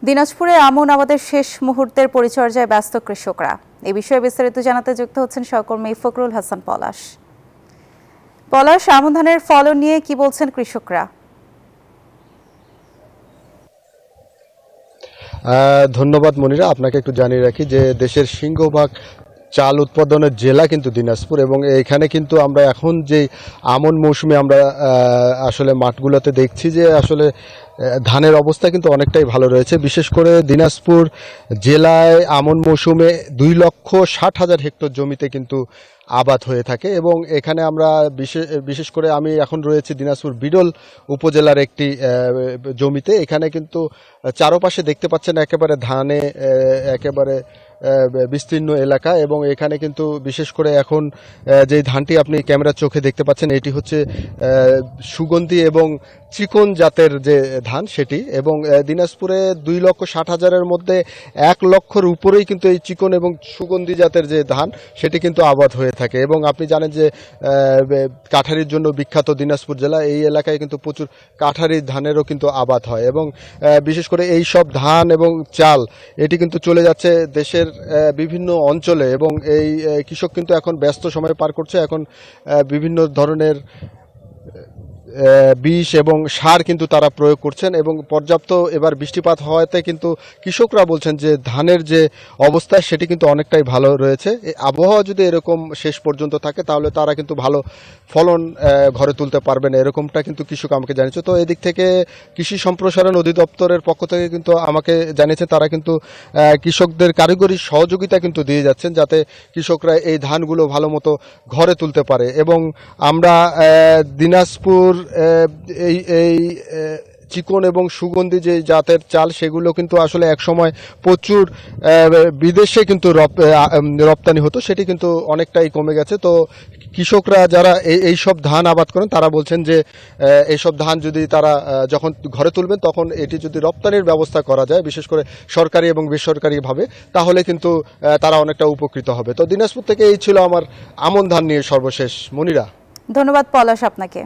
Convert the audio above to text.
দিনাজপুরে আমন আবাদের শেষ মুহূর্তের পরিচর্যায় ব্যস্ত কৃষকরা। এ বিষয়ে বিস্তারিত জানাতে যুক্ত হচ্ছেন সহকর্মী ফখরুল হাসান পলাশ। আমন ধানের ফলন নিয়ে কি বলছেন কৃষকরা? ধন্যবাদ মনিরা। আপনাকে একটু জানিয়ে রাখি যে দেশের সিংহভাগ চাল উৎপাদনের জেলা কিন্তু দিনাজপুর, এবং এখানে কিন্তু আমরা এখন যে আমন মৌসুমে আমরা আসলে মাঠগুলোতে দেখছি যে আসলে ধানের অবস্থা কিন্তু অনেকটাই ভালো রয়েছে। বিশেষ করে দিনাজপুর জেলায় আমন মৌসুমে 2,60,000 হেক্টর জমিতে কিন্তু আবাদ হয়ে থাকে, এবং এখানে আমরা বিশেষ করে আমি এখন রয়েছি দিনাজপুর বিডল উপজেলার একটি জমিতে। এখানে কিন্তু চারপাশে দেখতে পাচ্ছেন একেবারে ধানে একেবারে বিস্তীর্ণ এলাকা, এবং এখানে কিন্তু বিশেষ করে এখন যে ধানটি আপনি ক্যামেরার চোখে দেখতে পাচ্ছেন এটি হচ্ছে সুগন্ধি এবং চিকন জাতের যে ধান সেটি, এবং দিনাজপুরে 2,60,000-এর মধ্যে 1 লক্ষর উপরেই কিন্তু এই চিকন এবং সুগন্ধি জাতের যে ধান সেটি কিন্তু আবাদ হয়ে থাকে। এবং আপনি জানেন যে কাঠারির জন্য বিখ্যাত দিনাজপুর জেলা, এই এলাকায় কিন্তু প্রচুর কাঠারি ধানেরও কিন্তু আবাদ হয়, এবং বিশেষ করে এই সব ধান এবং চাল এটি কিন্তু চলে যাচ্ছে দেশের বিভিন্ন অঞ্চলে, এবং এই কৃষক কিন্তু এখন ব্যস্ত সময় পার করছে। এখন বিভিন্ন ধরনের বিষ এবং সার কিন্তু তারা প্রয়োগ করছেন, এবং পর্যাপ্ত এবার বৃষ্টিপাত হওয়াতে কিন্তু কৃষকরা বলছেন যে ধানের যে অবস্থা সেটি কিন্তু অনেকটাই ভালো রয়েছে। আবহাওয়া যদি এরকম শেষ পর্যন্ত থাকে তাহলে তারা কিন্তু ভালো ফলন ঘরে তুলতে পারবেন, এরকমটা কিন্তু কৃষক আমাকে জানিয়েছে। তো এদিক থেকে কৃষি সম্প্রসারণ অধিদপ্তরের পক্ষ থেকে কিন্তু আমাকে জানিয়েছে তারা কিন্তু কৃষকদের কারিগরি সহযোগিতা কিন্তু দিয়ে যাচ্ছেন যাতে কৃষকরা এই ধানগুলো ভালো মতো ঘরে তুলতে পারে। এবং আমরা দিনাজপুর এই চিকন এবং সুগন্ধি যে জাতের চাল সেগুলো কিন্তু আসলে একসময় প্রচুর বিদেশে কিন্তু রপ্তানি হতো, সেটি কিন্তু অনেকটাই কমে গেছে। তো কৃষকরা যারা এই সব ধান আবাদ করেন তারা বলছেন যে এইসব ধান যদি তারা যখন ঘরে তুলবেন তখন এটি যদি রপ্তানির ব্যবস্থা করা যায়, বিশেষ করে সরকারি এবং বেসরকারিভাবে, তাহলে কিন্তু তারা অনেকটা উপকৃত হবে। তো দিনাজপুর থেকে এই ছিল আমার আমন ধান নিয়ে সর্বশেষ। মনিরা, ধন্যবাদ পলাশ আপনাকে।